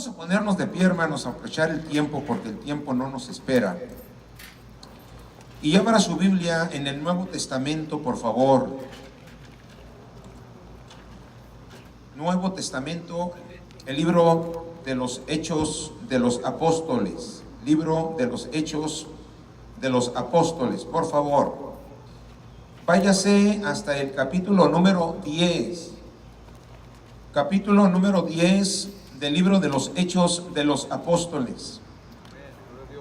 Vamos a ponernos de pie, hermanos, a aprovechar el tiempo, porque el tiempo no nos espera. Y abra su Biblia en el Nuevo Testamento, por favor. Nuevo Testamento, el libro de los Hechos de los Apóstoles. Libro de los Hechos de los Apóstoles, por favor. Váyase hasta el capítulo número 10. Capítulo número 10 del libro de los Hechos de los Apóstoles.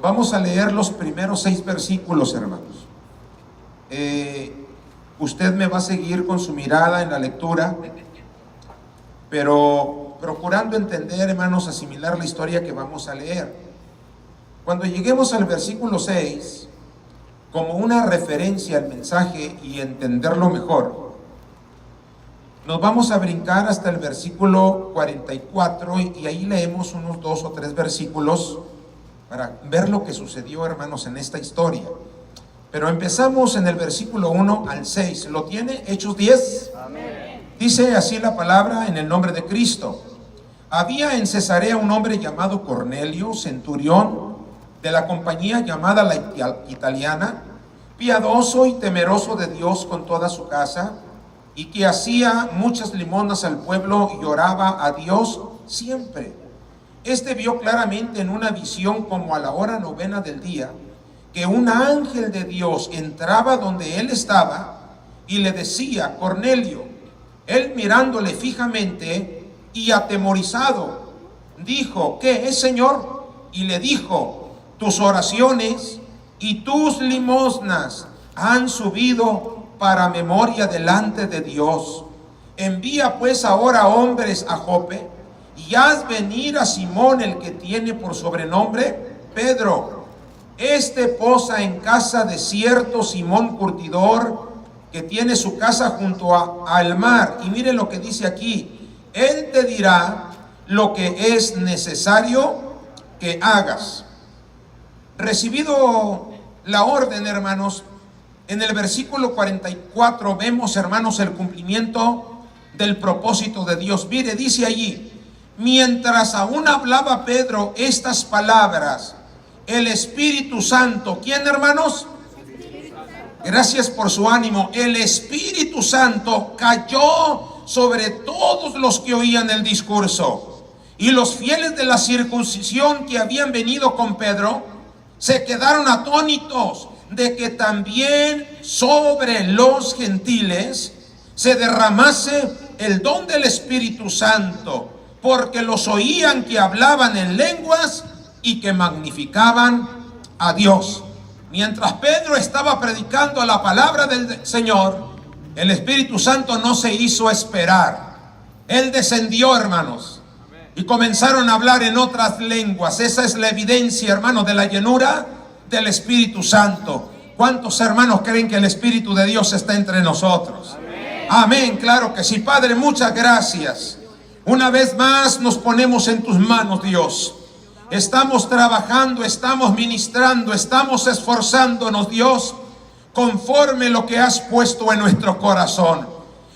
Vamos a leer los primeros 6 versículos, hermanos. Usted me va a seguir con su mirada en la lectura, pero procurando entender, hermanos, asimilar la historia que vamos a leer. Cuando lleguemos al versículo 6, como una referencia al mensaje y entenderlo mejor, nos vamos a brincar hasta el versículo 44 y ahí leemos unos 2 o 3 versículos para ver lo que sucedió, hermanos, en esta historia. Pero empezamos en el versículo 1 al 6. ¿Lo tiene? Hechos 10. Amén. Dice así la palabra en el nombre de Cristo. Había en Cesarea un hombre llamado Cornelio, centurión de la compañía llamada la Italiana, piadoso y temeroso de Dios con toda su casa, y que hacía muchas limosnas al pueblo y oraba a Dios siempre. Este vio claramente en una visión, como a la hora 9 del día, que un ángel de Dios entraba donde él estaba y le decía: Cornelio. Él, mirándole fijamente y atemorizado, dijo: ¿qué es, Señor? Y le dijo: tus oraciones y tus limosnas han subido para memoria delante de Dios. Envía pues ahora hombres a Jope y haz venir a Simón, el que tiene por sobrenombre Pedro. Este posa en casa de cierto Simón curtidor, que tiene su casa junto al mar. Y mire lo que dice aquí: él te dirá lo que es necesario que hagas. Recibido la orden, hermanos, en el versículo 44 vemos, hermanos, el cumplimiento del propósito de Dios. Mire, dice allí: mientras aún hablaba Pedro estas palabras, el Espíritu Santo, ¿quién, hermanos? Gracias por su ánimo. El Espíritu Santo cayó sobre todos los que oían el discurso. Y los fieles de la circuncisión que habían venido con Pedro se quedaron atónitos de que también sobre los gentiles se derramase el don del Espíritu Santo, porque los oían que hablaban en lenguas y que magnificaban a Dios. Mientras Pedro estaba predicando la palabra del Señor, el Espíritu Santo no se hizo esperar. Él descendió, hermanos, y comenzaron a hablar en otras lenguas. Esa es la evidencia, hermanos, de la llenura del Espíritu Santo. ¿Cuántos hermanos creen que el Espíritu de Dios está entre nosotros? Amén. Amén, claro que sí. Padre, muchas gracias. Una vez más nos ponemos en tus manos, Dios. Estamos trabajando, estamos ministrando, estamos esforzándonos, Dios, conforme lo que has puesto en nuestro corazón.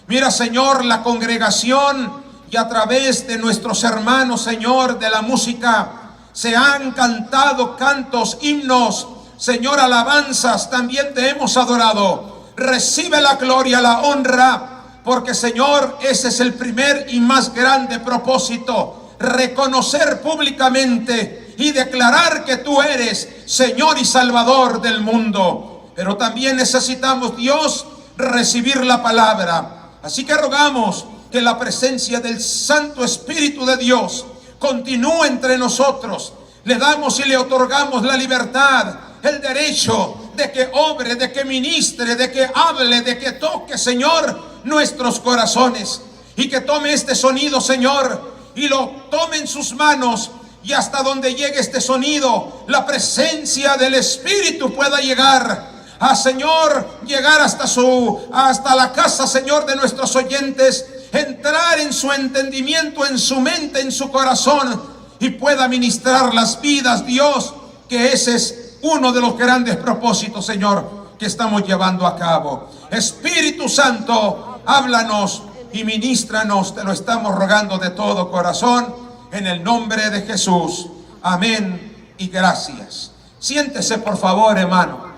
Mira, Señor, la congregación y a través de nuestros hermanos, Señor, de la música, se han cantado cantos, himnos, Señor, alabanzas, también te hemos adorado. Recibe la gloria, la honra, porque, Señor, ese es el primer y más grande propósito: reconocer públicamente y declarar que tú eres Señor y Salvador del mundo. Pero también necesitamos, Dios, recibir la palabra. Así que rogamos que la presencia del Santo Espíritu de Dios continúe entre nosotros. Le damos y le otorgamos la libertad, el derecho de que obre, de que ministre, de que hable, de que toque, Señor, nuestros corazones. Y que tome este sonido, Señor, y lo tome en sus manos, y hasta donde llegue este sonido, la presencia del Espíritu pueda llegar a, Señor, llegar hasta la casa, Señor, de nuestros oyentes, entrar en su entendimiento, en su mente, en su corazón, y pueda ministrar las vidas, Dios, que ese es uno de los grandes propósitos, Señor, que estamos llevando a cabo. Espíritu Santo, háblanos y ministranos, te lo estamos rogando de todo corazón, en el nombre de Jesús. Amén y gracias. Siéntese, por favor, hermano.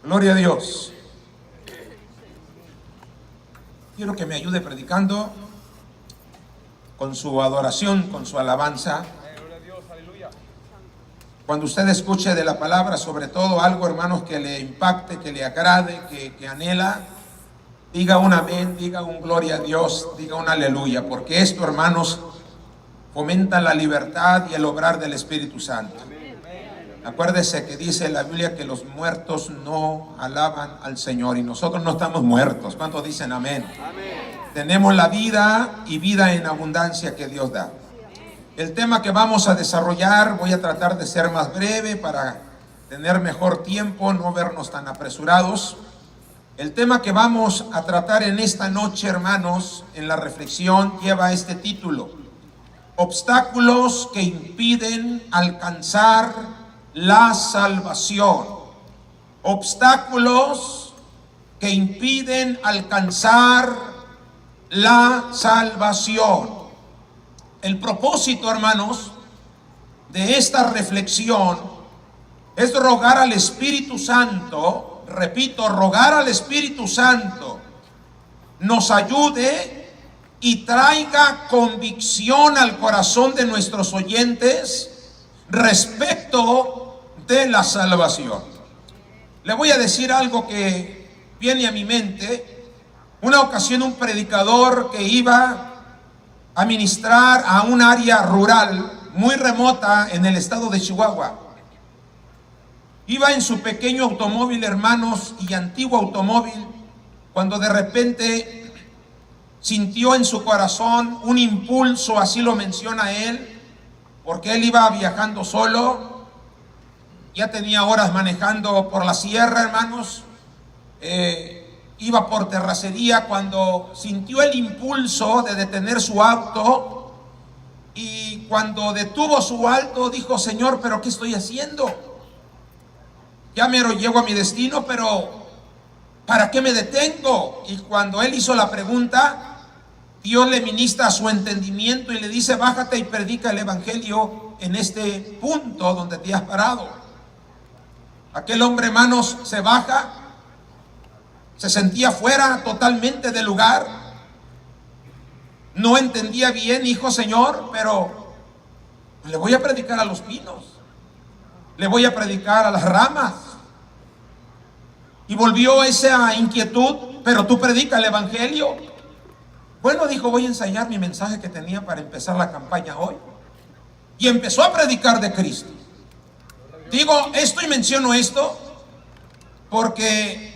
Gloria a Dios. Quiero que me ayude predicando con su adoración, con su alabanza. Cuando usted escuche de la palabra, sobre todo algo, hermanos, que le impacte, que le agrade, que anhela, diga un amén, diga un gloria a Dios, diga un aleluya, porque esto, hermanos, fomenta la libertad y el obrar del Espíritu Santo. Acuérdese que dice la Biblia que los muertos no alaban al Señor, y nosotros no estamos muertos. ¿Cuántos dicen amén? Amén. Tenemos la vida y vida en abundancia que Dios da. El tema que vamos a desarrollar, voy a tratar de ser más breve para tener mejor tiempo, no vernos tan apresurados. El tema que vamos a tratar en esta noche, hermanos, en la reflexión, lleva este título: obstáculos que impiden alcanzar la salvación. Obstáculos que impiden alcanzar la salvación. El propósito, hermanos, de esta reflexión es rogar al Espíritu Santo, repito, rogar al Espíritu Santo nos ayude y traiga convicción al corazón de nuestros oyentes respecto de la salvación. Le voy a decir algo que viene a mi mente. Una ocasión un predicador que iba a ministrar a un área rural muy remota en el estado de Chihuahua. Iba en su pequeño automóvil, hermanos, y antiguo automóvil, cuando de repente sintió en su corazón un impulso, así lo menciona él, porque él iba viajando solo, ya tenía horas manejando por la sierra, hermanos, iba por terracería cuando sintió el impulso de detener su auto, y cuando detuvo su auto dijo: Señor, ¿pero qué estoy haciendo? Ya mero llego a mi destino, pero ¿para qué me detengo? Y cuando él hizo la pregunta, Dios le ministra a su entendimiento y le dice: bájate y predica el evangelio en este punto donde te has parado. Aquel hombre, hermanos, se baja. Se sentía fuera totalmente del lugar. No entendía bien, hijo, Señor, pero le voy a predicar a los pinos, le voy a predicar a las ramas. Y volvió esa inquietud: pero tú predica el evangelio. Bueno, dijo, voy a ensayar mi mensaje que tenía para empezar la campaña hoy. Y empezó a predicar de Cristo. Digo esto y menciono esto porque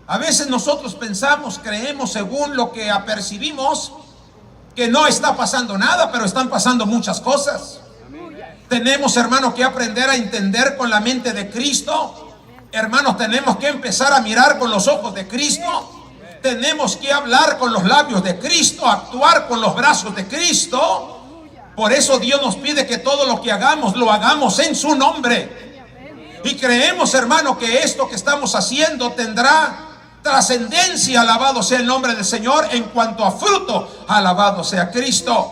a veces nosotros pensamos, creemos según lo que apercibimos, que no está pasando nada, pero están pasando muchas cosas. Tenemos, hermanos, que aprender a entender con la mente de Cristo. Hermanos, tenemos que empezar a mirar con los ojos de Cristo. Tenemos que hablar con los labios de Cristo, actuar con los brazos de Cristo. Por eso Dios nos pide que todo lo que hagamos, lo hagamos en su nombre. Y creemos, hermano, que esto que estamos haciendo tendrá trascendencia. Alabado sea el nombre del Señor. En cuanto a fruto, alabado sea Cristo.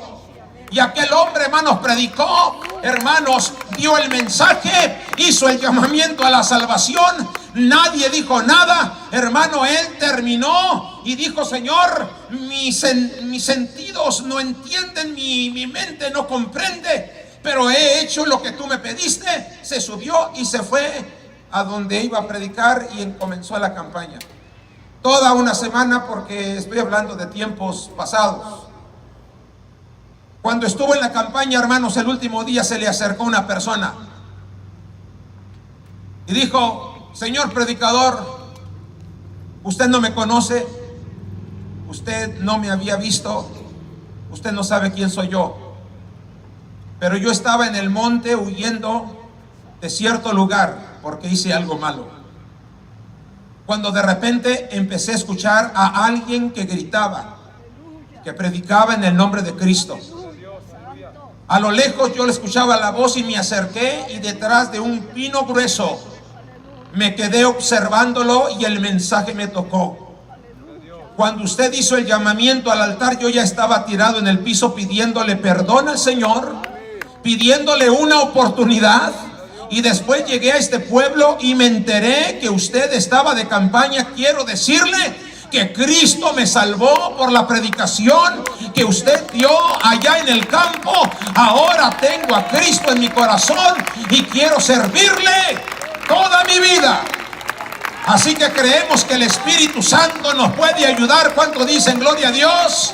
Y aquel hombre, hermanos, predicó, hermanos, dio el mensaje, hizo el llamamiento a la salvación. Nadie dijo nada, hermano. Él terminó y dijo: Señor, mis sentidos no entienden, mi mente no comprende, pero he hecho lo que tú me pediste. Se subió y se fue a donde iba a predicar y comenzó la campaña. Toda una semana, porque estoy hablando de tiempos pasados. Cuando estuvo en la campaña, hermanos, el último día se le acercó una persona y dijo: Señor predicador, usted no me conoce, usted no me había visto, usted no sabe quién soy yo, pero yo estaba en el monte huyendo de cierto lugar porque hice algo malo. Cuando de repente empecé a escuchar a alguien que gritaba, que predicaba en el nombre de Cristo. A lo lejos yo le escuchaba la voz y me acerqué, y detrás de un pino grueso me quedé observándolo y el mensaje me tocó. cuando usted hizo el llamamiento al altar, yo ya estaba tirado en el piso pidiéndole perdón al Señor, pidiéndole una oportunidad. Y después llegué a este pueblo y me enteré que usted estaba de campaña. Quiero decirle que Cristo me salvó por la predicación que usted dio allá en el campo. Ahora tengo a Cristo en mi corazón y quiero servirle toda mi vida. Así que creemos que el Espíritu Santo nos puede ayudar. ¿Cuánto dicen gloria a Dios?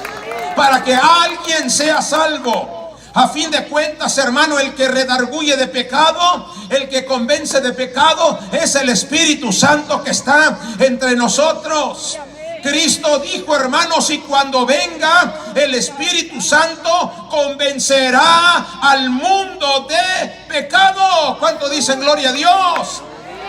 Para que alguien sea salvo. A fin de cuentas, hermano, el que redarguye de pecado, el que convence de pecado, es el Espíritu Santo que está entre nosotros. Cristo dijo, hermanos, y cuando venga el Espíritu Santo, convencerá al mundo de pecado. ¿Cuánto dicen gloria a Dios?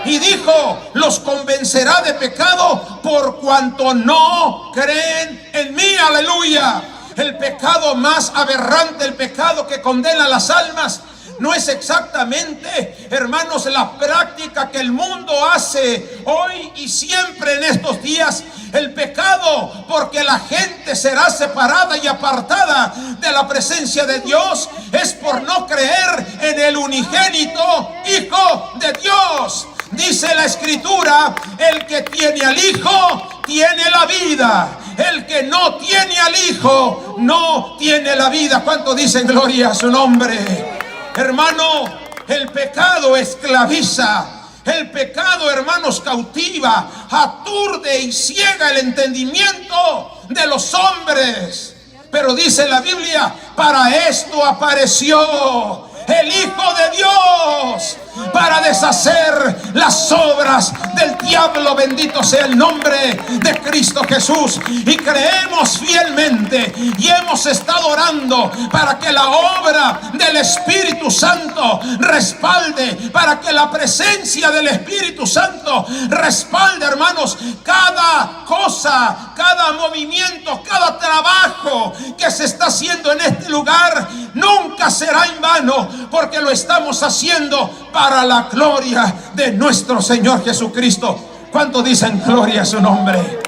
Y dijo, los convencerá de pecado por cuanto no creen en mí. Aleluya. El pecado más aberrante, el pecado que condena las almas, no es exactamente, hermanos, la práctica que el mundo hace hoy y siempre en estos días. El pecado, porque la gente será separada y apartada de la presencia de Dios, es por no creer en el unigénito Hijo de Dios. Dice la Escritura, el que tiene al Hijo tiene la vida. El que no tiene al Hijo no tiene la vida. ¿Cuánto dicen gloria a su nombre? Hermano, el pecado esclaviza. El pecado, hermanos, cautiva, aturde y ciega el entendimiento de los hombres. Pero dice la Biblia, para esto apareció el Hijo de Dios, para deshacer las obras del diablo. Bendito sea el nombre de Cristo Jesús. Y creemos fielmente y hemos estado orando para que la obra del Espíritu Santo respalde, para que la presencia del Espíritu Santo respalde, hermanos, cada cosa, cada movimiento, cada trabajo que se está haciendo en este lugar. Nunca será en vano, porque lo estamos haciendo para la gloria de nuestro Señor Jesucristo. ¿Cuánto dicen gloria a su nombre?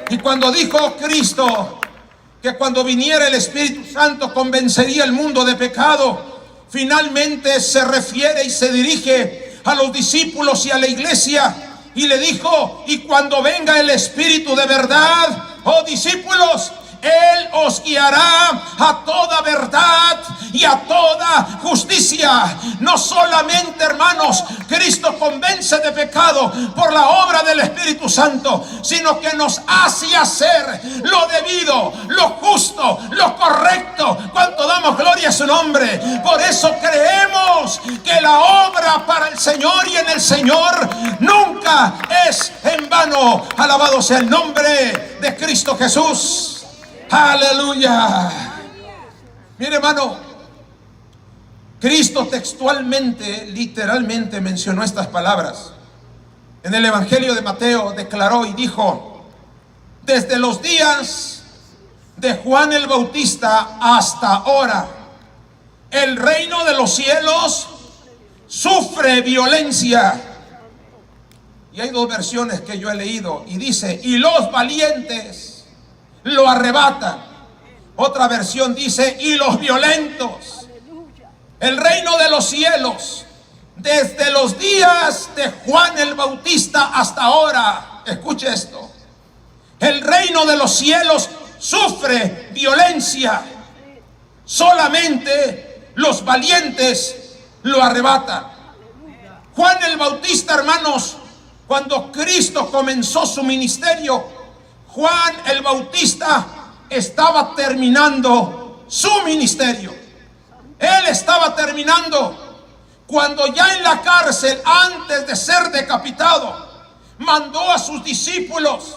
Y cuando dijo Cristo que cuando viniera el Espíritu Santo convencería el mundo de pecado, finalmente se refiere y se dirige a los discípulos y a la iglesia y le dijo, y cuando venga el Espíritu de verdad, oh discípulos, Él os guiará a toda verdad y a toda justicia. No solamente, hermanos, Cristo convence de pecado por la obra del Espíritu Santo, sino que nos hace hacer lo debido, lo justo, lo correcto. ¿Cuánto damos gloria a su nombre? Por eso creemos que la obra para el Señor y en el Señor nunca es en vano. Alabado sea el nombre de Cristo Jesús. Aleluya. Mire, hermano, Cristo textualmente, literalmente mencionó estas palabras. En el Evangelio de Mateo declaró y dijo, desde los días de Juan el Bautista hasta ahora, el reino de los cielos sufre violencia. Y hay dos versiones que yo he leído y dice, y los valientes lo arrebatan. Otra versión dice, y los violentos. El reino de los cielos, desde los días de Juan el Bautista hasta ahora, escuche esto, el reino de los cielos sufre violencia, solamente los valientes lo arrebatan. Juan el Bautista, hermanos, cuando Cristo comenzó su ministerio, Juan el Bautista estaba terminando su ministerio. Él estaba terminando cuando ya en la cárcel, antes de ser decapitado, mandó a sus discípulos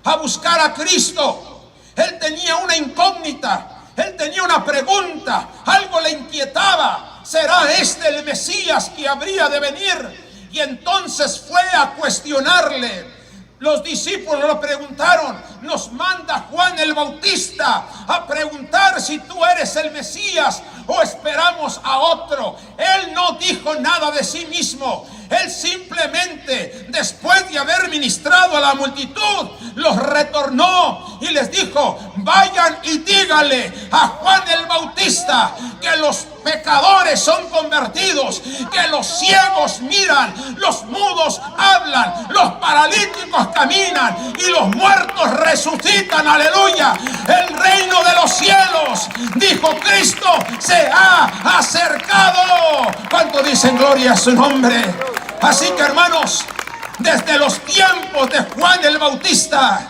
a buscar a Cristo. Él tenía una incógnita, él tenía una pregunta, algo le inquietaba. ¿Será este el Mesías que habría de venir? Y entonces fue a cuestionarle. Los discípulos lo preguntaron, nos manda Juan el Bautista a preguntar si tú eres el Mesías o esperamos a otro. Él no dijo nada de sí mismo. Él simplemente, después de haber ministrado a la multitud, los retornó y les dijo: vayan y díganle a Juan el Bautista que los pecadores son convertidos, que los ciegos miran, los mudos hablan, los paralíticos caminan y los muertos resucitan. Aleluya. El reino de los cielos, dijo Cristo, se ha acercado. ¿Cuánto dicen gloria a su nombre? Así que, hermanos, desde los tiempos de Juan el Bautista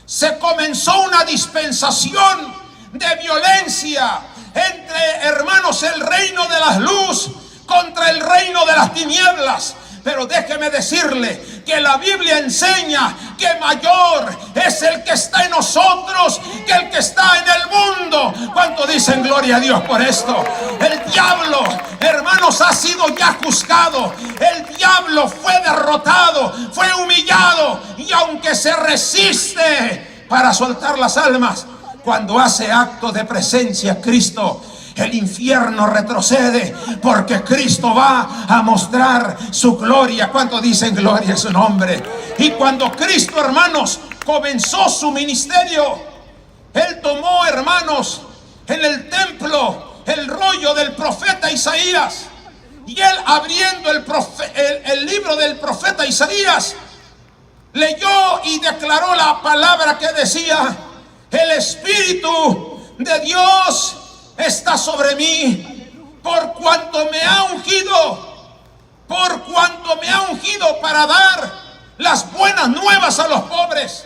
se comenzó una dispensación de violencia entre, hermanos, el reino de la luz contra el reino de las tinieblas. Pero déjeme decirle que la Biblia enseña que mayor es el que está en nosotros que el que está en el mundo. ¿Cuánto dicen gloria a Dios por esto? El diablo, hermanos, ha sido ya juzgado. El diablo fue derrotado, fue humillado. Y aunque se resiste para soltar las almas, cuando hace acto de presencia Cristo, el infierno retrocede, porque Cristo va a mostrar su gloria. ¿Cuánto dicen gloria a su nombre? Y cuando Cristo, hermanos, comenzó su ministerio, Él tomó, hermanos, en el templo el rollo del profeta Isaías. Y Él, abriendo el libro del profeta Isaías, leyó y declaró la palabra que decía: el Espíritu de Dios está sobre mí, por cuanto me ha ungido para dar las buenas nuevas a los pobres,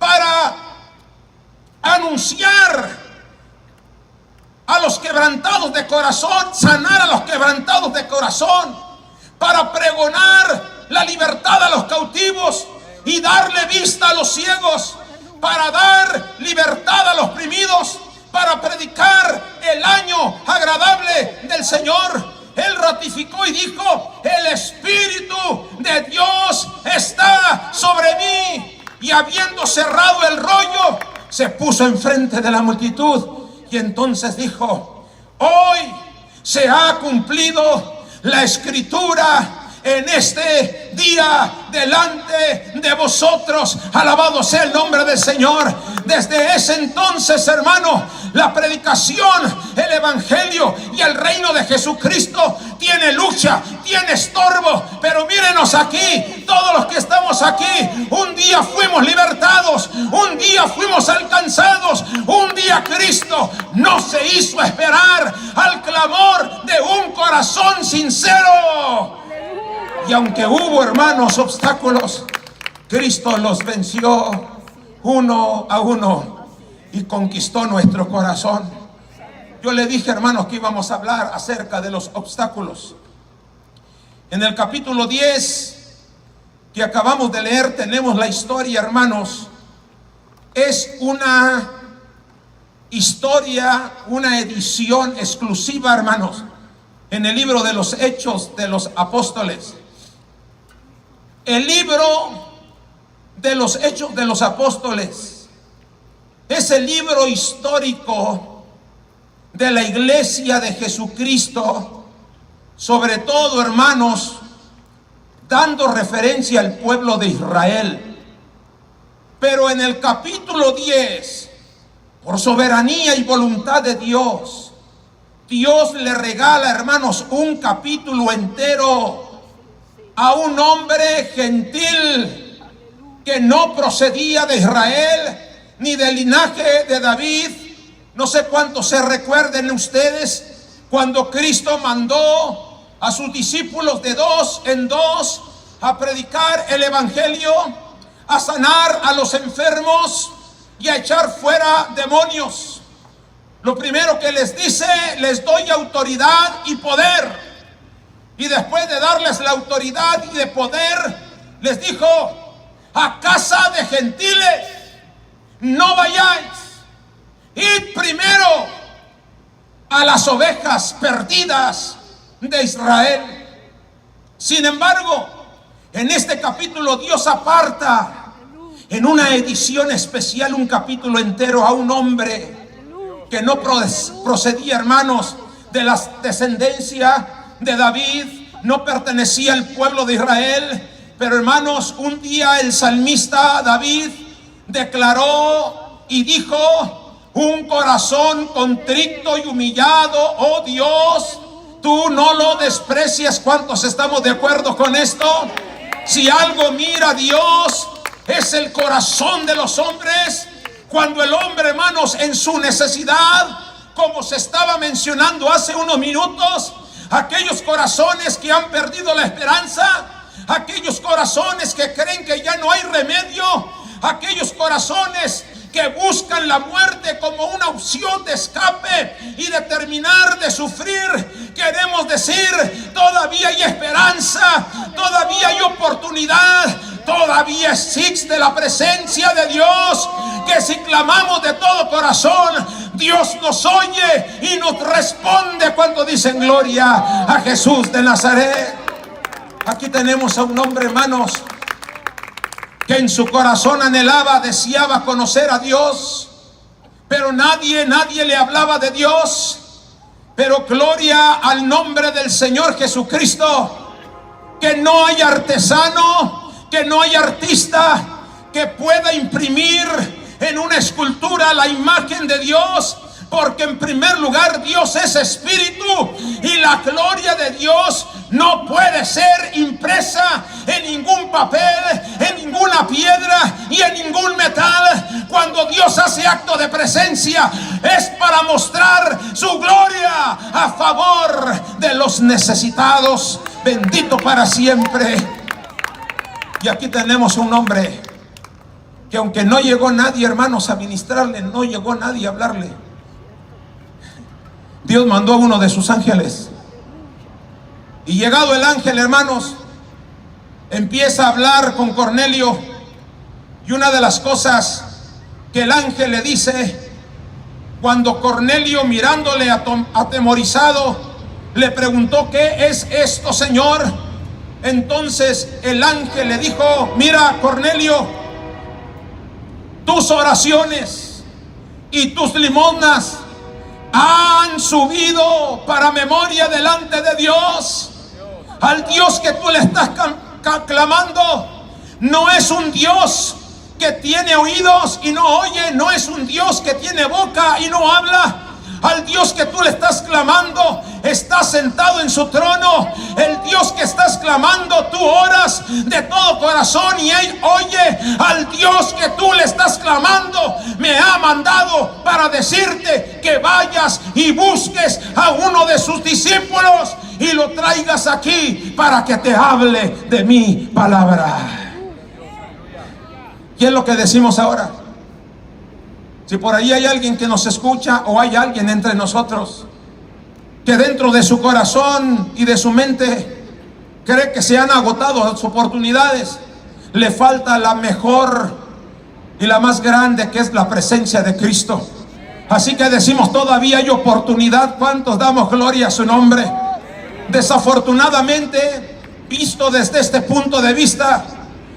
para anunciar a los quebrantados de corazón, sanar a los quebrantados de corazón, para pregonar la libertad a los cautivos y darle vista a los ciegos, para dar libertad a los oprimidos, para predicar el año agradable del Señor. Él ratificó y dijo: el Espíritu de Dios está sobre mí. Y habiendo cerrado el rollo, se puso enfrente de la multitud y entonces dijo: hoy se ha cumplido la Escritura en este día delante de vosotros. Alabado sea el nombre del Señor. Desde ese entonces, hermano, la predicación, el evangelio y el reino de Jesucristo tiene lucha, tiene estorbo. Pero mírenos aquí, todos los que estamos aquí, un día fuimos libertados, un día fuimos alcanzados, un día Cristo no se hizo esperar al clamor de un corazón sincero. Y aunque hubo, hermanos, obstáculos, Cristo los venció uno a uno y conquistó nuestro corazón. Yo le dije, hermanos, que íbamos a hablar acerca de los obstáculos. En el capítulo 10 que acabamos de leer tenemos la historia, hermanos. Es una historia, una edición exclusiva, hermanos, en el libro de los Hechos de los Apóstoles. El libro de los Hechos de los Apóstoles es el libro histórico de la iglesia de Jesucristo, sobre todo, hermanos, dando referencia al pueblo de Israel. Pero en el capítulo 10, por soberanía y voluntad de Dios, Dios le regala, hermanos, un capítulo entero a un hombre gentil que no procedía de Israel ni del linaje de David. No sé cuántos se recuerden ustedes cuando Cristo mandó a sus discípulos de dos en dos a predicar el evangelio, a sanar a los enfermos y a echar fuera demonios. Lo primero que les dice: les doy autoridad y poder. Y después de darles la autoridad y de poder, les dijo: a casa de gentiles no vayáis, id primero a las ovejas perdidas de Israel. Sin embargo, en este capítulo Dios aparta en una edición especial un capítulo entero a un hombre que no procedía, hermanos, de la descendencia de David, no pertenecía al pueblo de Israel. Pero hermanos, un día el salmista David declaró y dijo: un corazón contrito y humillado, oh Dios, tú no lo desprecias. ¿Cuántos estamos de acuerdo con esto? Si algo mira Dios, es el corazón de los hombres. Cuando el hombre, hermanos, en su necesidad, como se estaba mencionando hace unos minutos, aquellos corazones que han perdido la esperanza, aquellos corazones que creen que ya no hay remedio, aquellos corazones que buscan la muerte como una opción de escape y de terminar de sufrir, queremos decir: todavía hay esperanza, todavía hay oportunidad, todavía existe la presencia de Dios, que si clamamos de todo corazón, Dios nos oye y nos responde cuando dicen gloria a Jesús de Nazaret. Aquí tenemos a un hombre, hermanos, que en su corazón anhelaba, deseaba conocer a Dios, pero nadie le hablaba de Dios. Pero gloria al nombre del Señor Jesucristo, que no hay artesano, que no hay artista que pueda imprimir en una escultura la imagen de Dios, porque en primer lugar Dios es espíritu y la gloria de Dios no puede ser impresa en ningún papel, en ninguna piedra y en ningún metal. Cuando Dios hace acto de presencia, es para mostrar su gloria a favor de los necesitados. Bendito para siempre. Y aquí tenemos un hombre que, aunque no llegó nadie, hermanos, a ministrarle, no llegó nadie a hablarle, Dios mandó a uno de sus ángeles. Y llegado el ángel, hermanos, empieza a hablar con Cornelio. Y una de las cosas que el ángel le dice, cuando Cornelio, mirándole atemorizado, le preguntó: ¿qué es esto, Señor? Entonces el ángel le dijo: mira, Cornelio, tus oraciones y tus limosnas han subido para memoria delante de Dios. Al Dios que tú le estás clamando no es un Dios que tiene oídos y no oye, no es un Dios que tiene boca y no habla. Al Dios que tú le estás clamando está sentado en su trono. El Dios que estás clamando, tú oras de todo corazón y Él oye. Al Dios que tú le estás clamando, me ha mandado para decirte que vayas y busques a uno de sus discípulos y lo traigas aquí para que te hable de mi palabra. ¿Qué es lo que decimos ahora? Si por ahí hay alguien que nos escucha, o hay alguien entre nosotros que dentro de su corazón y de su mente cree que se han agotado las oportunidades, le falta la mejor y la más grande, que es la presencia de Cristo. Así que decimos: todavía hay oportunidad. ¿Cuántos damos gloria a su nombre? Desafortunadamente, visto desde este punto de vista,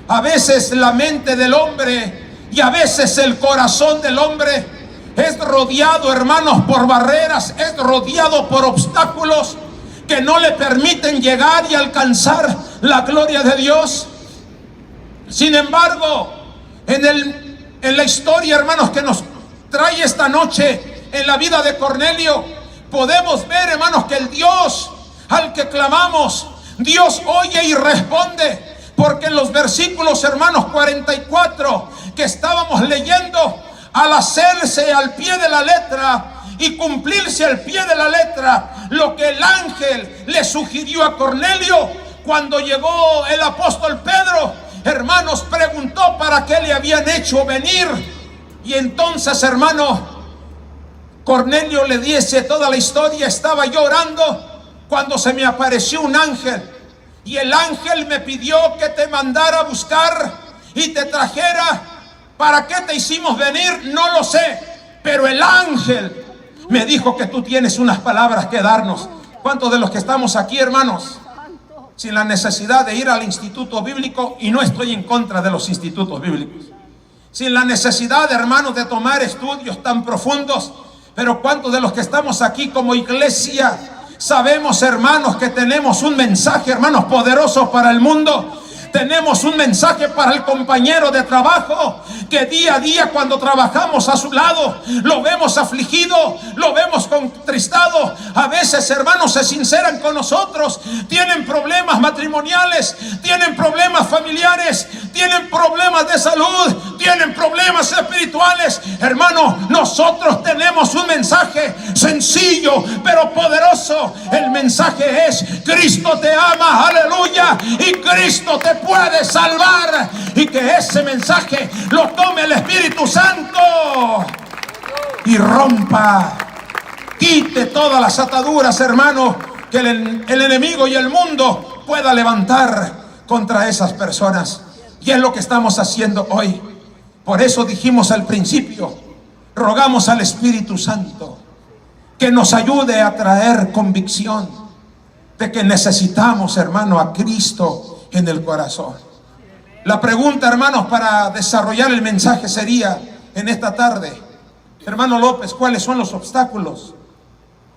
a veces la mente del hombre y a veces el corazón del hombre es rodeado, hermanos, por barreras, es rodeado por obstáculos que no le permiten llegar y alcanzar la gloria de Dios. Sin embargo, en la historia, hermanos, que nos trae esta noche en la vida de Cornelio, podemos ver, hermanos, que el Dios al que clamamos, Dios oye y responde. Porque en los versículos, hermanos, 44 que estábamos leyendo, al hacerse al pie de la letra y cumplirse al pie de la letra lo que el ángel le sugirió a Cornelio, cuando llegó el apóstol Pedro, hermanos, preguntó para qué le habían hecho venir. Y entonces, hermano, Cornelio le dice toda la historia: estaba yo orando cuando se me apareció un ángel, y el ángel me pidió que te mandara a buscar y te trajera. ¿Para qué te hicimos venir? No lo sé, pero el ángel me dijo que tú tienes unas palabras que darnos. ¿Cuántos de los que estamos aquí, hermanos, sin la necesidad de ir al instituto bíblico? Y no estoy en contra de los institutos bíblicos. Sin la necesidad, hermanos, de tomar estudios tan profundos, Pero ¿cuántos de los que estamos aquí como iglesia sabemos, hermanos, que tenemos un mensaje, hermanos, poderoso para el mundo? Tenemos un mensaje para el compañero de trabajo, que día a día cuando trabajamos a su lado lo vemos afligido, lo vemos contristado. A veces, hermanos, se sinceran con nosotros, tienen problemas matrimoniales, tienen problemas familiares, tienen problemas de salud, tienen problemas espirituales. Hermano, nosotros tenemos un mensaje sencillo pero poderoso. El mensaje es: Cristo te ama, aleluya, y Cristo te puede salvar. Y que ese mensaje lo tome el Espíritu Santo y rompa, quite todas las ataduras, hermano, que el enemigo y el mundo pueda levantar contra esas personas. Y es lo que estamos haciendo hoy. Por eso dijimos al principio, rogamos al Espíritu Santo que nos ayude a traer convicción de que necesitamos, hermano, a Cristo en el corazón. La pregunta, hermanos, para desarrollar el mensaje sería en esta tarde: hermano López, ¿cuáles son los obstáculos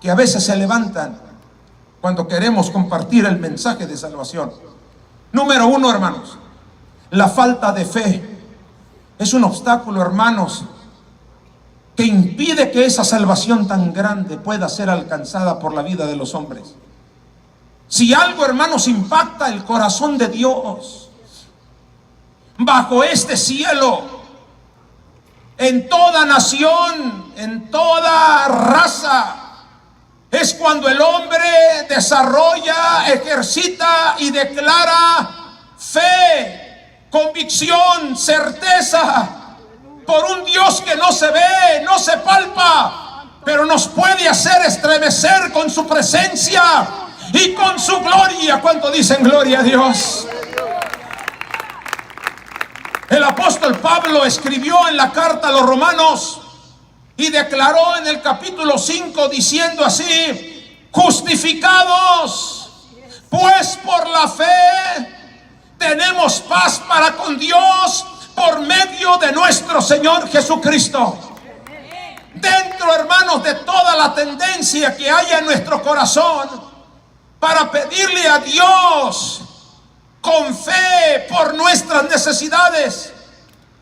que a veces se levantan cuando queremos compartir el mensaje de salvación? Número uno, hermanos, la falta de fe es un obstáculo, hermanos, que impide que esa salvación tan grande pueda ser alcanzada por la vida de los hombres. Si algo, hermanos, impacta el corazón de Dios bajo este cielo, en toda nación, en toda raza, es cuando el hombre desarrolla, ejercita y declara fe, convicción, certeza por un Dios que no se ve, no se palpa, pero nos puede hacer estremecer con su presencia y con su gloria. ¿Cuánto dicen gloria a Dios? El apóstol Pablo escribió en la carta a los Romanos y declaró en el capítulo 5 diciendo así: justificados pues por la fe tenemos paz para con Dios por medio de nuestro Señor Jesucristo. Dentro, hermanos, de toda la tendencia que haya en nuestro corazón para pedirle a Dios con fe por nuestras necesidades,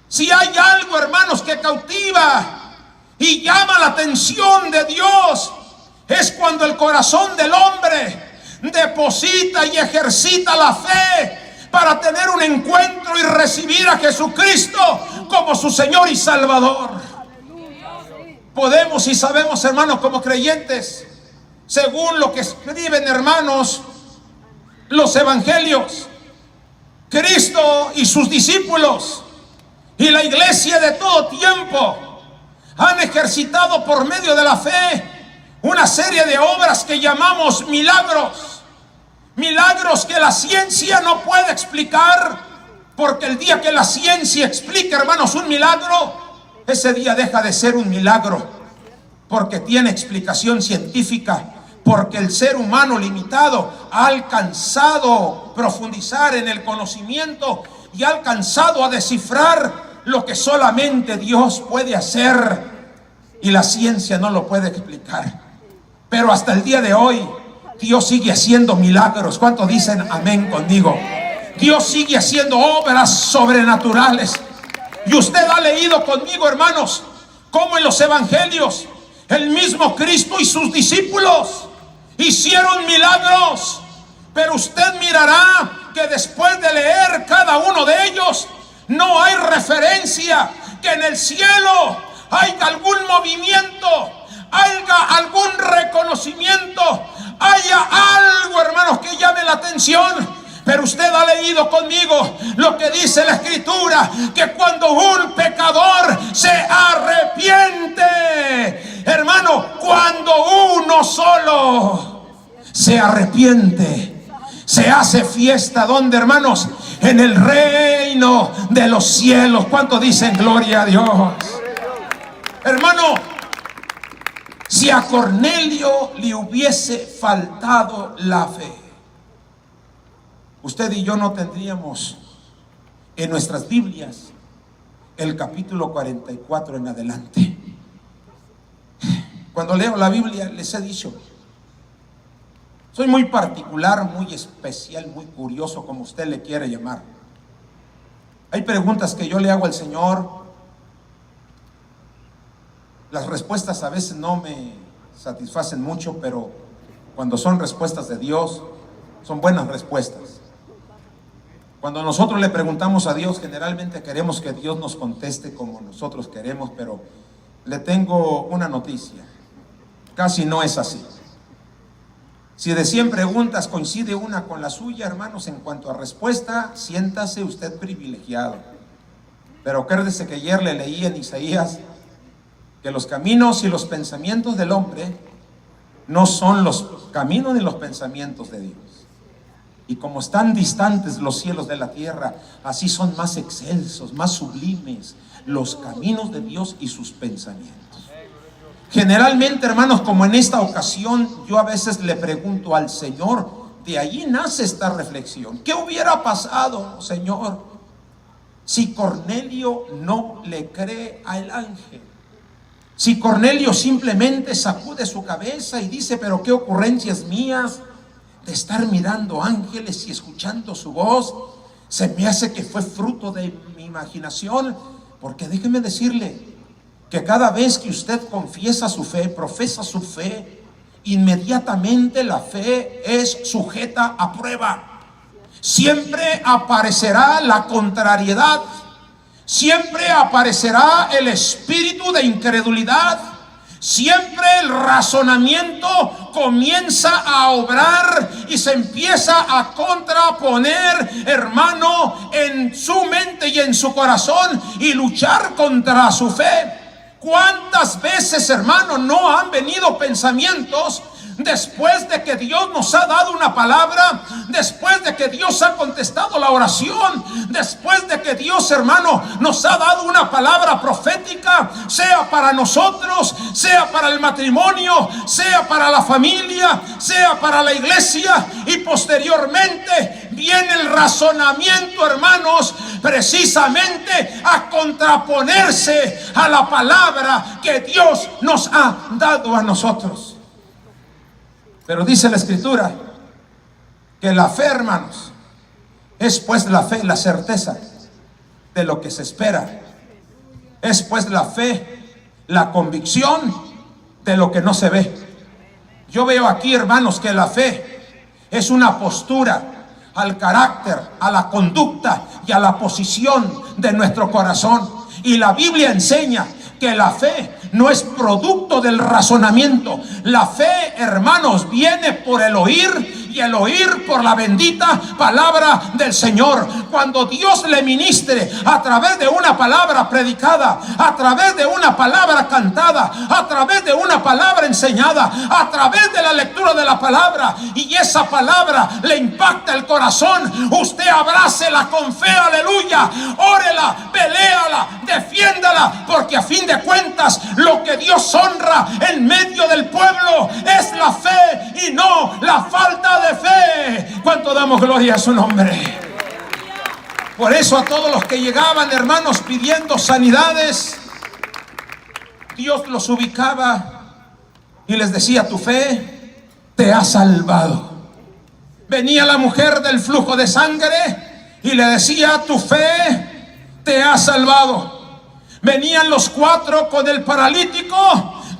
si hay algo, hermanos, que cautiva y llama la atención de Dios, es cuando el corazón del hombre deposita y ejercita la fe para tener un encuentro y recibir a Jesucristo como su Señor y Salvador. Podemos y sabemos, hermanos, como creyentes, según lo que escriben, hermanos, los evangelios, Cristo y sus discípulos y la iglesia de todo tiempo han ejercitado por medio de la fe una serie de obras que llamamos milagros. Milagros que la ciencia no puede explicar, porque el día que la ciencia explica, hermanos, un milagro, ese día deja de ser un milagro, porque tiene explicación científica. Porque el ser humano limitado ha alcanzado profundizar en el conocimiento y ha alcanzado a descifrar lo que solamente Dios puede hacer, y la ciencia no lo puede explicar. Pero hasta el día de hoy Dios sigue haciendo milagros. ¿Cuántos dicen amén conmigo? Dios sigue haciendo obras sobrenaturales. Y usted ha leído conmigo, hermanos, cómo en los evangelios el mismo Cristo y sus discípulos hicieron milagros. Pero usted mirará que después de leer cada uno de ellos, no hay referencia que en el cielo haya algún movimiento, haya algún reconocimiento, haya algo, hermanos, que llame la atención. Pero usted ha leído conmigo lo que dice la Escritura, que cuando un pecador se arrepiente, hermano, cuando uno solo se arrepiente, se hace fiesta. ¿Dónde, hermanos? En el reino de los cielos. ¿Cuánto dicen gloria a Dios? Hermano, si a Cornelio le hubiese faltado la fe, usted y yo no tendríamos en nuestras Biblias el capítulo 44 en adelante. Cuando leo la Biblia, les he dicho, soy muy particular, muy especial, muy curioso, como usted le quiere llamar. Hay preguntas que yo le hago al Señor. Las respuestas a veces no me satisfacen mucho, pero cuando son respuestas de Dios, son buenas respuestas. Cuando nosotros le preguntamos a Dios, generalmente queremos que Dios nos conteste como nosotros queremos, pero le tengo una noticia: casi no es así. Si de 100 preguntas coincide una con la suya, hermanos, en cuanto a respuesta, siéntase usted privilegiado. Pero acuérdese que ayer le leí en Isaías que los caminos y los pensamientos del hombre no son los caminos ni los pensamientos de Dios. Y como están distantes los cielos de la tierra, así son más excelsos, más sublimes los caminos de Dios y sus pensamientos. Generalmente, hermanos, como en esta ocasión, yo a veces le pregunto al Señor, de allí nace esta reflexión: ¿qué hubiera pasado, Señor, si Cornelio no le cree al ángel? Si Cornelio simplemente sacude su cabeza y dice: pero qué ocurrencias mías de estar mirando ángeles y escuchando su voz, se me hace que fue fruto de mi imaginación. Porque déjeme decirle que cada vez que usted confiesa su fe, profesa su fe, inmediatamente la fe es sujeta a prueba. Siempre aparecerá la contrariedad, siempre aparecerá el espíritu de incredulidad, siempre el razonamiento comienza a obrar y se empieza a contraponer, hermano, en su mente y en su corazón, y luchar contra su fe. ¿Cuántas veces, hermano, no han venido pensamientos después de que Dios nos ha dado una palabra, después de que Dios ha contestado la oración, después de que Dios, hermano, nos ha dado una palabra profética, sea para nosotros, sea para el matrimonio, sea para la familia, sea para la iglesia, y posteriormente viene el razonamiento, hermanos, precisamente a contraponerse a la palabra que Dios nos ha dado a nosotros? Pero dice la Escritura que la fe, hermanos, es pues la fe, la certeza de lo que se espera. Es pues la fe, la convicción de lo que no se ve. Yo veo aquí, hermanos, que la fe es una postura al carácter, a la conducta y a la posición de nuestro corazón. Y la Biblia enseña que la fe no es producto del razonamiento. La fe, hermanos, viene por el oír, y el oír por la bendita palabra del Señor. Cuando Dios le ministre a través de una palabra predicada, a través de una palabra cantada, a través de una palabra enseñada, a través de la lectura de la palabra, y esa palabra le impacta el corazón, usted abrácela con fe, aleluya, órela, peléala, defiéndala, porque a fin de cuentas lo que Dios honra en medio del pueblo es la fe y no la falta de fe. ¿Cuánto damos gloria a su nombre? Por eso a todos los que llegaban, hermanos, pidiendo sanidades, Dios los ubicaba y les decía: tu fe te ha salvado. Venía la mujer del flujo de sangre y le decía: tu fe te ha salvado. Venían los 4 con el paralítico: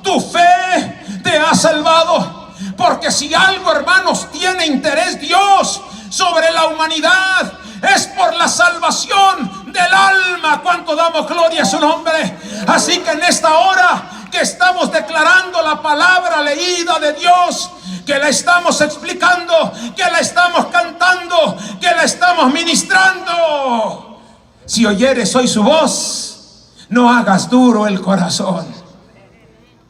tu fe te ha salvado. Porque si algo, hermanos, tiene interés Dios sobre la humanidad, es por la salvación del alma. ¿Cuánto damos gloria a su nombre? Así que en esta hora que estamos declarando la palabra leída de Dios, que la estamos explicando, que la estamos cantando, que la estamos ministrando, si oyeres hoy su voz, no hagas duro el corazón.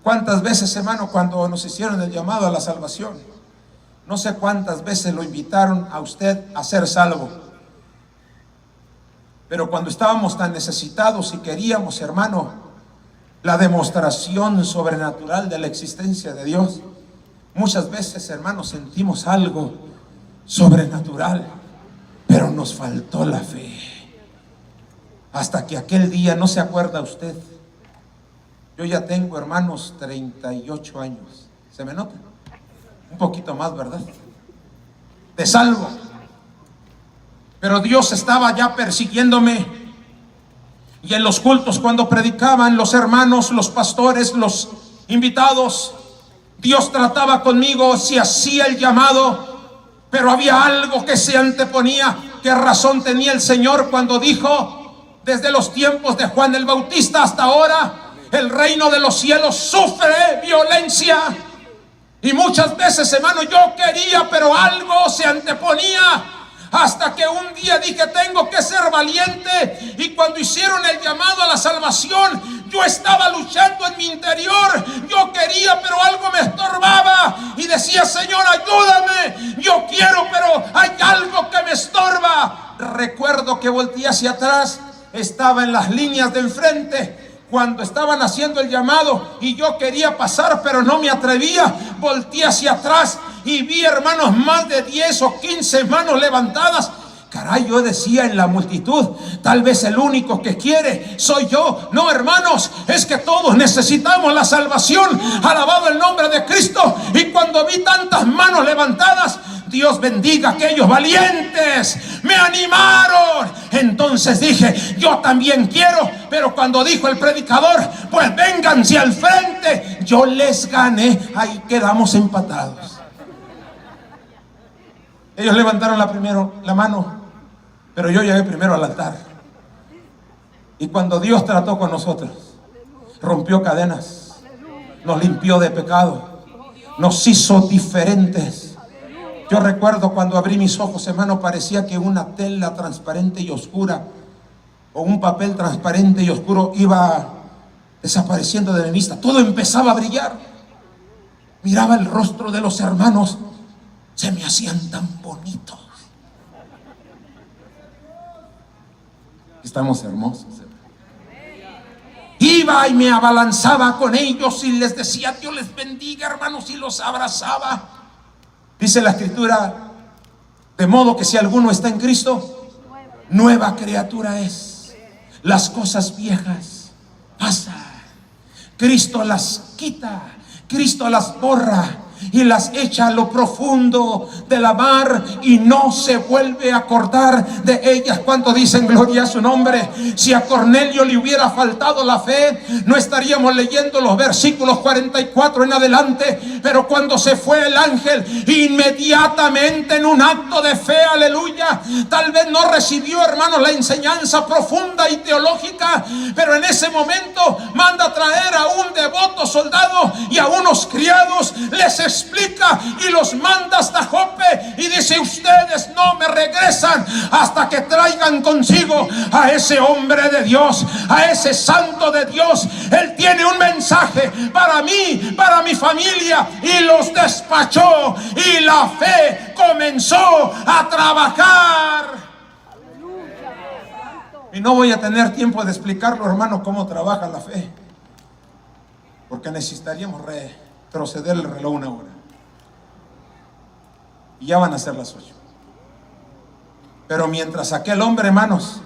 ¿Cuántas veces, hermano, cuando nos hicieron el llamado a la salvación, no sé cuántas veces lo invitaron a usted a ser salvo? Pero cuando estábamos tan necesitados y queríamos, hermano, la demostración sobrenatural de la existencia de Dios, muchas veces, hermano, sentimos algo sobrenatural, pero nos faltó la fe. Hasta que aquel día, ¿no se acuerda usted Yo ya tengo, hermanos, 38 años. ¿Se me nota? Un poquito más, ¿verdad? De salvo. Pero Dios estaba ya persiguiéndome. Y en los cultos, cuando predicaban los hermanos, los pastores, los invitados, Dios trataba conmigo, si hacía el llamado. Pero había algo que se anteponía. ¿Qué razón tenía el Señor cuando dijo, desde los tiempos de Juan el Bautista hasta ahora, el reino de los cielos sufre violencia? Y muchas veces, hermano, yo quería, pero algo se anteponía. Hasta que un día dije, tengo que ser valiente. Y cuando hicieron el llamado a la salvación, yo estaba luchando en mi interior. Yo quería, pero algo me estorbaba. Y decía, Señor, ayúdame. Yo quiero, pero hay algo que me estorba. Recuerdo que volteé hacia atrás. Estaba en las líneas de enfrente cuando estaban haciendo el llamado, y yo quería pasar, pero no me atrevía. Volteé hacia atrás y vi, hermanos, más de 10 o 15 manos levantadas. Caray, yo decía en la multitud, tal vez el único que quiere soy yo. No, hermanos, es que todos necesitamos la salvación. Alabado el nombre de Cristo. Y cuando vi tantas manos levantadas, Dios bendiga a aquellos valientes, me animaron. Entonces dije, yo también quiero. Pero cuando dijo el predicador, pues vénganse al frente, yo les gané. Ahí quedamos empatados. Ellos levantaron la mano, pero yo llegué primero al altar. Y cuando Dios trató con nosotros, rompió cadenas, nos limpió de pecado, nos hizo diferentes. Yo recuerdo cuando abrí mis ojos, hermano, parecía que una tela transparente y oscura, o un papel transparente y oscuro, iba desapareciendo de mi vista. Todo empezaba a brillar. Miraba el rostro de los hermanos, se me hacían tan bonitos. Estamos hermosos. Iba y me abalanzaba con ellos y les decía, Dios les bendiga, hermanos, y los abrazaba. Dice la Escritura, de modo que si alguno está en Cristo, nueva criatura es. Las cosas viejas pasan, Cristo las quita, Cristo las borra y las echa a lo profundo de la mar, y no se vuelve a acordar de ellas. ¿Cuántos dicen gloria a su nombre? Si a Cornelio le hubiera faltado la fe, no estaríamos leyendo los versículos 44 en adelante. Pero cuando se fue el ángel, inmediatamente en un acto de fe, aleluya, tal vez no recibió, hermanos, la enseñanza profunda y teológica, pero en ese momento manda a traer a un devoto soldado y a unos criados, les explica y los manda hasta Jope, y dice, ustedes no me regresan hasta que traigan consigo a ese hombre de Dios, a ese santo de Dios. Él tiene un mensaje para mí, para mi familia. Y los despachó, y la fe comenzó a trabajar. Y no voy a tener tiempo de explicarlo, hermano, cómo trabaja la fe, porque necesitaríamos retroceder el reloj una hora, y ya van a ser las 8. Pero mientras aquel hombre, hermanos,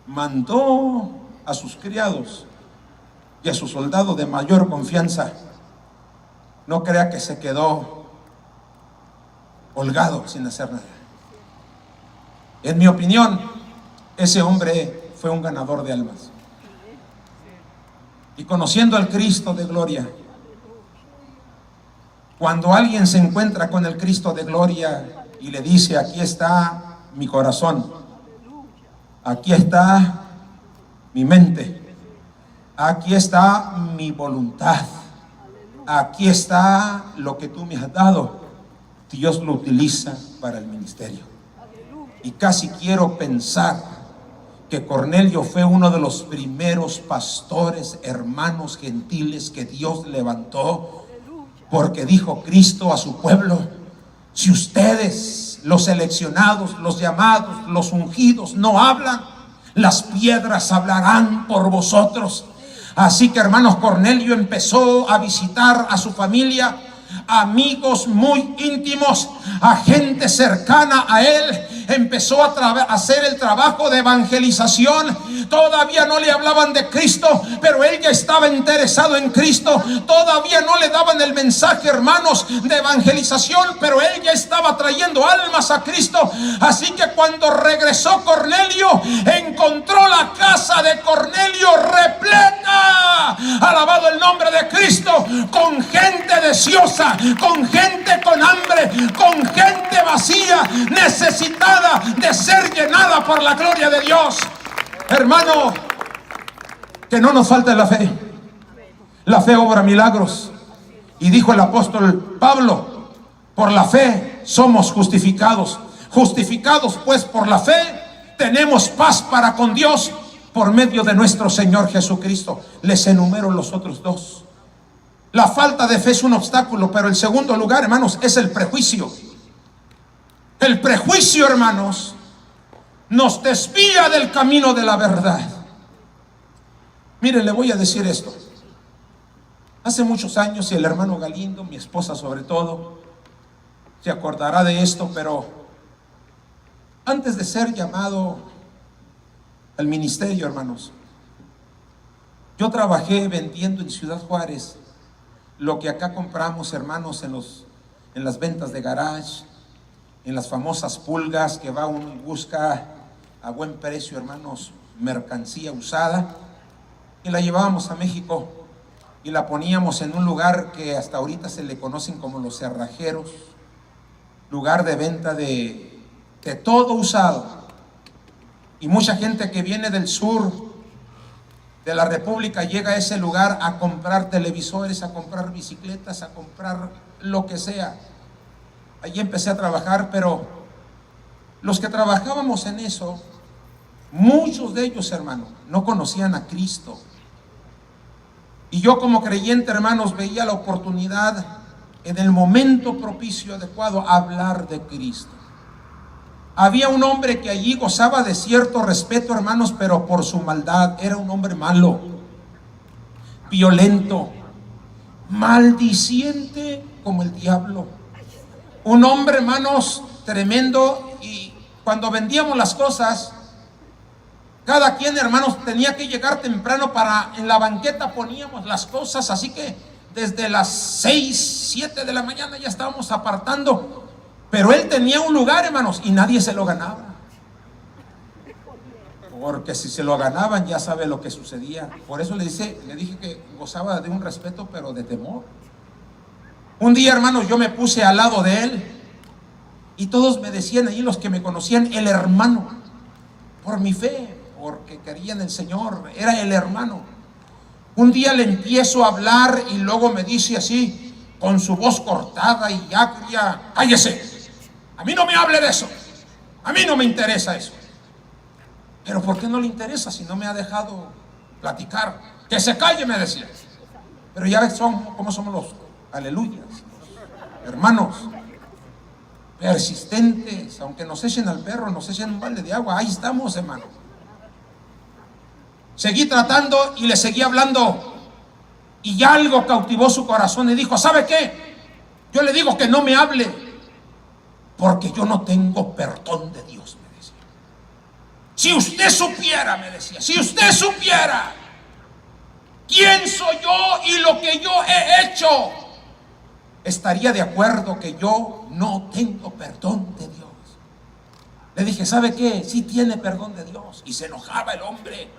mandó a sus criados y a sus soldados de mayor confianza, no crea que se quedó holgado sin hacer nada. En mi opinión, ese hombre fue un ganador de almas. Y conociendo al Cristo de gloria, cuando alguien se encuentra con el Cristo de gloria y le dice, aquí está mi corazón, aquí está mi mente, aquí está mi voluntad, aquí está lo que tú me has dado, Dios lo utiliza para el ministerio. Y casi quiero pensar que Cornelio fue uno de los primeros pastores, hermanos gentiles que Dios levantó, porque dijo Cristo a su pueblo, si ustedes, los seleccionados, los llamados, los ungidos, no hablan, las piedras hablarán por vosotros. Así que, hermanos, Cornelio empezó a visitar a su familia, amigos muy íntimos, a gente cercana a él. empezó a hacer el trabajo de evangelización. Todavía no le hablaban de Cristo, pero él ya estaba interesado en Cristo. Todavía no le daban el mensaje, hermanos, de evangelización, pero él ya estaba trayendo almas a Cristo. Así que cuando regresó Cornelio, encontró la casa de Cornelio repleta, alabado el nombre de Cristo, con gente deseosa, con gente con hambre, con gente vacía, necesitada de ser llenada por la gloria de Dios. Hermano, que no nos falte la fe. La fe obra milagros. Y dijo el apóstol Pablo: por la fe somos justificados. Justificados pues por la fe, tenemos paz para con Dios por medio de nuestro Señor Jesucristo. Les enumero los otros dos. La falta de fe es un obstáculo, pero el segundo lugar, hermanos, es el prejuicio. El prejuicio, hermanos, nos desvía del camino de la verdad. Mire, le voy a decir esto. Hace muchos años, y el hermano Galindo, mi esposa sobre todo, se acordará de esto, pero antes de ser llamado al ministerio, hermanos, yo trabajé vendiendo en Ciudad Juárez lo que acá compramos, hermanos, en las ventas de garage, en las famosas pulgas que va uno y busca a buen precio, hermanos, mercancía usada, y la llevábamos a México y la poníamos en un lugar que hasta ahorita se le conocen como los cerrajeros, lugar de venta de todo usado. Y mucha gente que viene del sur de la República llega a ese lugar a comprar televisores, a comprar bicicletas, a comprar lo que sea. Allí empecé a trabajar, pero los que trabajábamos en eso, muchos de ellos, hermanos, no conocían a Cristo. Y yo como creyente, hermanos, veía la oportunidad en el momento propicio, adecuado, a hablar de Cristo. Había un hombre que allí gozaba de cierto respeto, hermanos, pero por su maldad. Era un hombre malo, violento, maldiciente como el diablo. Un hombre, hermanos, tremendo. Y cuando vendíamos las cosas, cada quien, hermanos, tenía que llegar temprano para, en la banqueta poníamos las cosas, así que desde las 6, 7 de la mañana ya estábamos apartando. Pero él tenía un lugar, hermanos, y nadie se lo ganaba. Porque si se lo ganaban, ya sabe lo que sucedía. Por eso le dije que gozaba de un respeto, pero de temor. Un día, hermanos, yo me puse al lado de él y todos me decían allí, los que me conocían, el hermano, por mi fe, porque querían el Señor, era el hermano. Un día le empiezo a hablar y luego me dice así, con su voz cortada y agria: cállese, a mí no me hable de eso, a mí no me interesa eso. Pero ¿por qué no le interesa si no me ha dejado platicar? Que se calle, me decía. Pero ya ves cómo somos los aleluyas, hermanos, persistentes. Aunque nos echen al perro, nos echen un balde de agua, ahí estamos, hermano. Seguí tratando y le seguí hablando, y algo cautivó su corazón y dijo: ¿sabe qué? Yo le digo que no me hable, porque yo no tengo perdón de Dios, me decía. Si usted supiera, me decía, si usted supiera quién soy yo y lo que yo he hecho, estaría de acuerdo que yo no tengo perdón de Dios. Le dije: ¿sabe qué? Sí tiene perdón de Dios. Y se enojaba el hombre.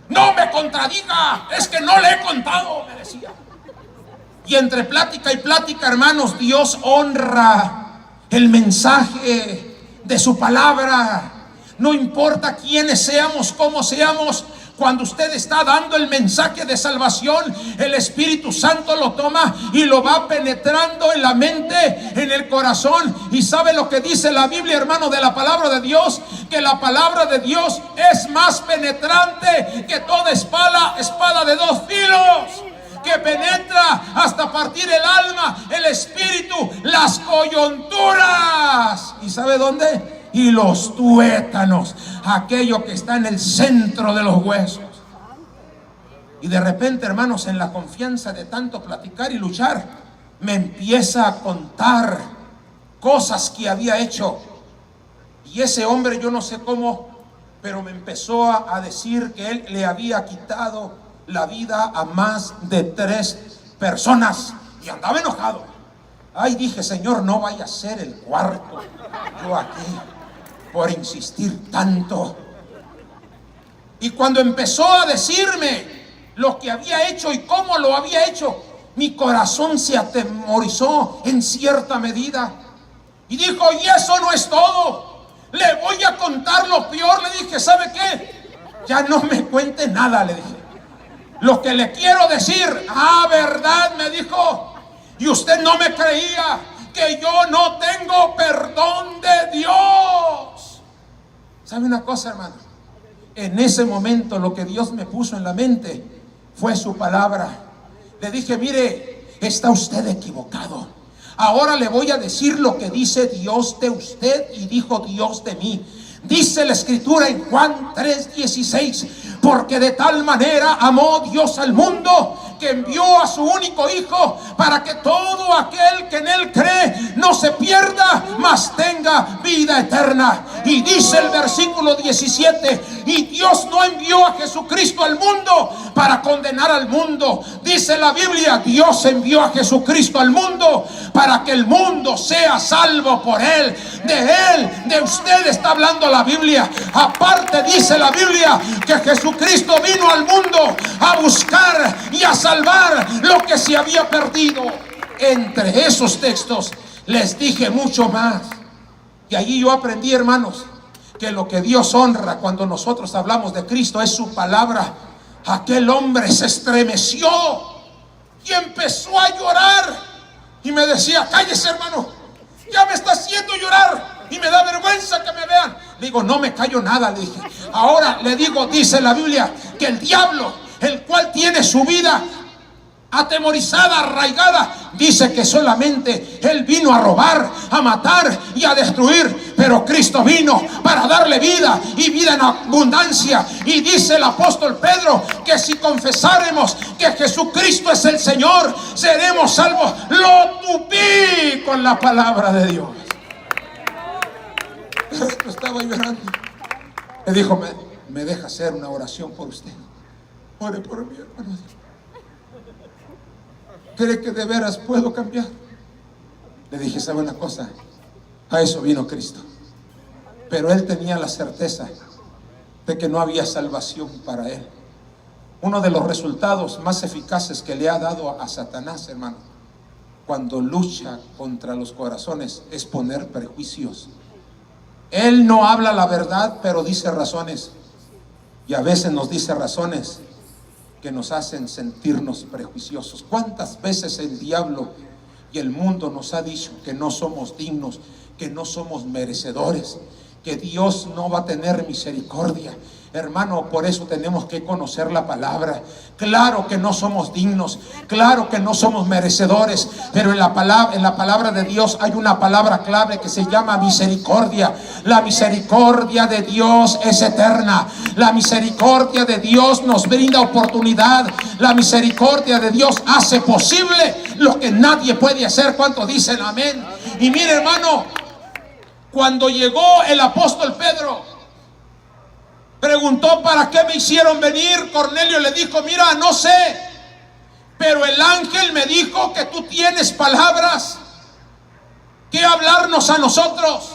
No me contradiga, es que no le he contado, me decía. Y entre plática y plática, hermanos, Dios honra el mensaje de su palabra. No importa quiénes seamos, cómo seamos, cuando usted está dando el mensaje de salvación, el Espíritu Santo lo toma y lo va penetrando en la mente, en el corazón. Y sabe lo que dice la Biblia, hermano, de la palabra de Dios, que la palabra de Dios es más penetrante que toda espada de dos filos, que penetra hasta partir el alma, el espíritu, las coyunturas. ¿Y sabe dónde? Y los tuétanos, aquello que está en el centro de los huesos. Y de repente, hermanos, en la confianza de tanto platicar y luchar, me empieza a contar cosas que había hecho. Y ese hombre, yo no sé cómo, pero me empezó a decir que él le había quitado la vida a más de 3 personas. Y andaba enojado. Ay, dije, Señor, no vaya a ser el cuarto. Yo aquí, por insistir tanto. Y cuando empezó a decirme lo que había hecho y cómo lo había hecho, mi corazón se atemorizó en cierta medida. Y dijo, y eso no es todo, le voy a contar lo peor. Le dije, ¿sabe qué? Ya no me cuente nada, le dije. Lo que le quiero decir, verdad, me dijo. Y usted no me creía que yo no tengo perdón de Dios. ¿Sabe una cosa, hermano? En ese momento lo que Dios me puso en la mente fue su palabra. Le dije, mire, está usted equivocado. Ahora le voy a decir lo que dice Dios de usted y dijo Dios de mí. Dice la escritura en Juan 3:16, porque de tal manera amó Dios al mundo que envió a su único Hijo para que todo aquel que en él cree no se pierda, mas tenga vida eterna. Y dice el versículo 17, y Dios no envió a Jesucristo al mundo para condenar al mundo. Dice la Biblia, Dios envió a Jesucristo al mundo para que el mundo sea salvo por él. De usted está hablando la Biblia. Aparte dice la Biblia que Jesucristo vino al mundo a buscar y a salvar lo que se había perdido. Entre esos textos les dije mucho más. Y allí yo aprendí, hermanos, que lo que Dios honra cuando nosotros hablamos de Cristo es su palabra. Aquel hombre se estremeció y empezó a llorar y me decía, cállese, hermano, ya me está haciendo llorar y me da vergüenza que me vean. Le digo, no me callo nada, le dije. Ahora le digo, dice la Biblia que el diablo, el cual tiene su vida atemorizada, arraigada, dice que solamente él vino a robar, a matar y a destruir, pero Cristo vino para darle vida y vida en abundancia. Y dice el apóstol Pedro que si confesáremos que Jesucristo es el Señor, seremos salvos. Lo tupí con la palabra de Dios. Estaba llorando. Me dijo, me deja hacer una oración por usted. Ore por mí, hermano. ¿Cree que de veras puedo cambiar? Le dije, ¿sabe una cosa? A eso vino Cristo. Pero él tenía la certeza de que no había salvación para él. Uno de los resultados más eficaces que le ha dado a Satanás, hermano, cuando lucha contra los corazones, es poner prejuicios. Él no habla la verdad, pero dice razones. Y a veces nos dice razones que nos hacen sentirnos prejuiciosos. ¿Cuántas veces el diablo y el mundo nos ha dicho que no somos dignos, que no somos merecedores, que Dios no va a tener misericordia? Hermano, por eso tenemos que conocer la palabra. Claro que no somos dignos, claro que no somos merecedores, pero en la palabra de Dios hay una palabra clave que se llama misericordia. La misericordia de Dios es eterna. La misericordia de Dios nos brinda oportunidad. La misericordia de Dios hace posible lo que nadie puede hacer. ¿Cuántos dicen amén? Y mire, hermano, cuando llegó el apóstol Pedro, preguntó, ¿para qué me hicieron venir? Cornelio le dijo, mira, no sé, pero el ángel me dijo que tú tienes palabras que hablarnos a nosotros.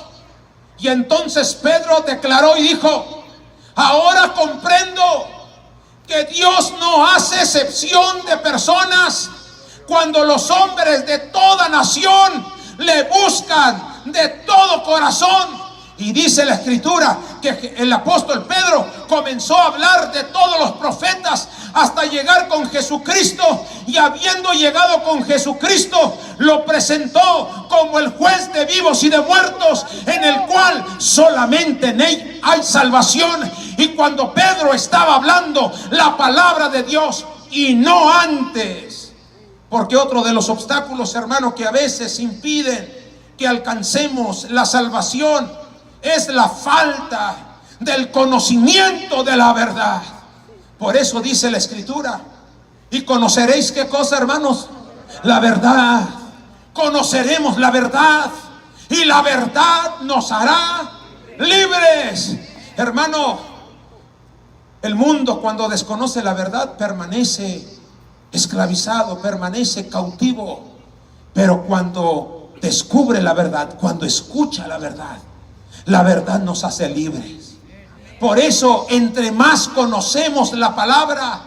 Y entonces Pedro declaró y dijo, ahora comprendo que Dios no hace excepción de personas cuando los hombres de toda nación le buscan de todo corazón. Y dice la escritura que el apóstol Pedro comenzó a hablar de todos los profetas hasta llegar con Jesucristo. Y habiendo llegado con Jesucristo, lo presentó como el juez de vivos y de muertos, en el cual solamente en él hay salvación. Y cuando Pedro estaba hablando la palabra de Dios y no antes, porque otro de los obstáculos, hermano, que a veces impiden que alcancemos la salvación es la falta del conocimiento de la verdad. Por eso dice la escritura, y conoceréis qué cosa, hermanos, la verdad. Conoceremos la verdad y la verdad nos hará libres. Hermano, el mundo cuando desconoce la verdad permanece esclavizado, permanece cautivo. Pero cuando descubre la verdad, cuando escucha la verdad nos hace libres. Por eso, entre más conocemos la palabra,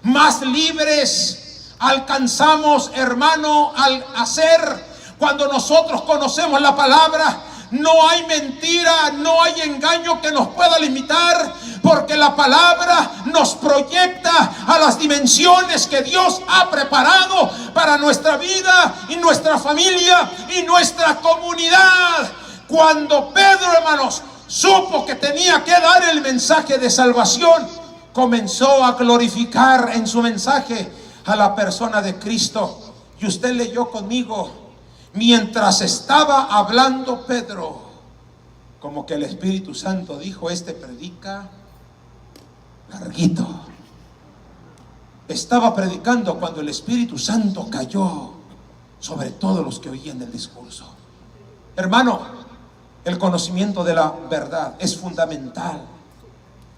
más libres alcanzamos, hermano, al hacer. Cuando nosotros conocemos la palabra, no hay mentira, no hay engaño que nos pueda limitar, porque la palabra nos proyecta a las dimensiones que Dios ha preparado para nuestra vida y nuestra familia y nuestra comunidad. Cuando Pedro, hermanos, supo que tenía que dar el mensaje de salvación, comenzó a glorificar en su mensaje a la persona de Cristo. Y usted leyó conmigo, mientras estaba hablando Pedro, como que el Espíritu Santo dijo: este predica larguito. Estaba predicando cuando el Espíritu Santo cayó sobre todos los que oían el discurso. Hermano, el conocimiento de la verdad es fundamental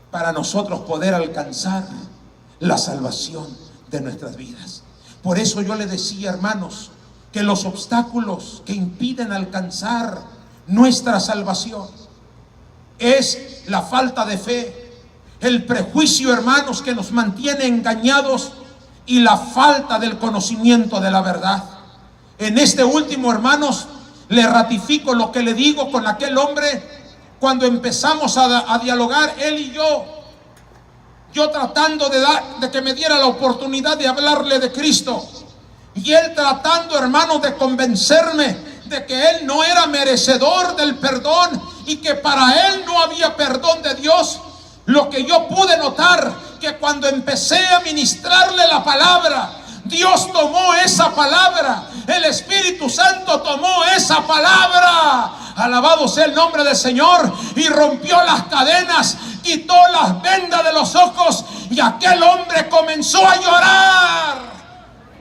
para nosotros poder alcanzar la salvación de nuestras vidas. Por eso yo le decía, hermanos, que los obstáculos que impiden alcanzar nuestra salvación es la falta de fe, el prejuicio, hermanos, que nos mantiene engañados, y la falta del conocimiento de la verdad. En este último, hermanos, le ratifico lo que le digo con aquel hombre cuando empezamos a dialogar, él y yo tratando de que me diera la oportunidad de hablarle de Cristo, y él tratando, hermanos, de convencerme de que él no era merecedor del perdón y que para él no había perdón de Dios. Lo que yo pude notar, que cuando empecé a ministrarle la palabra, Dios tomó esa palabra, el Espíritu Santo tomó esa palabra, alabado sea el nombre del Señor, y rompió las cadenas, quitó las vendas de los ojos, y aquel hombre comenzó a llorar.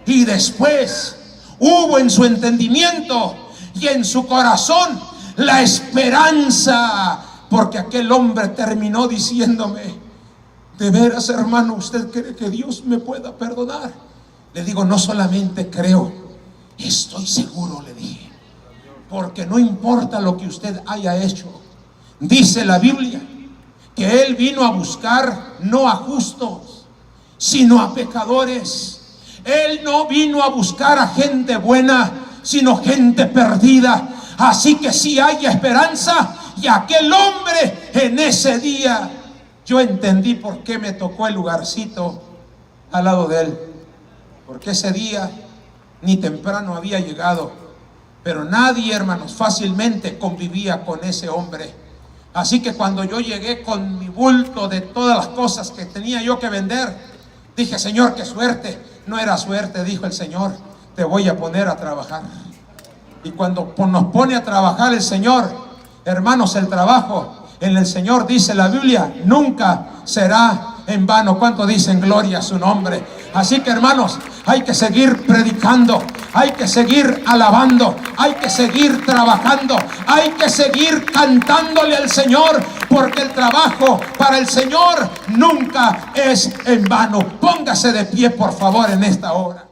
Y después hubo en su entendimiento y en su corazón la esperanza, porque aquel hombre terminó diciéndome: de veras, hermano, ¿usted cree que Dios me pueda perdonar? Le digo: no solamente creo, estoy seguro, le dije, porque no importa lo que usted haya hecho, dice la Biblia que Él vino a buscar no a justos, sino a pecadores. Él no vino a buscar a gente buena, sino gente perdida. Así que sí hay esperanza. Y aquel hombre, en ese día, yo entendí por qué me tocó el lugarcito al lado de él, porque ese día ni temprano había llegado, pero nadie, hermanos, fácilmente convivía con ese hombre. Así que cuando yo llegué con mi bulto de todas las cosas que tenía yo que vender, dije: Señor, qué suerte. No era suerte, dijo el Señor, te voy a poner a trabajar. Y cuando nos pone a trabajar el Señor, hermanos, el trabajo en el Señor, dice la Biblia, nunca será en vano. ¿Cuánto dicen gloria a su nombre? Así que, hermanos, hay que seguir predicando, hay que seguir alabando, hay que seguir trabajando, hay que seguir cantándole al Señor, porque el trabajo para el Señor nunca es en vano. Póngase de pie, por favor, en esta hora.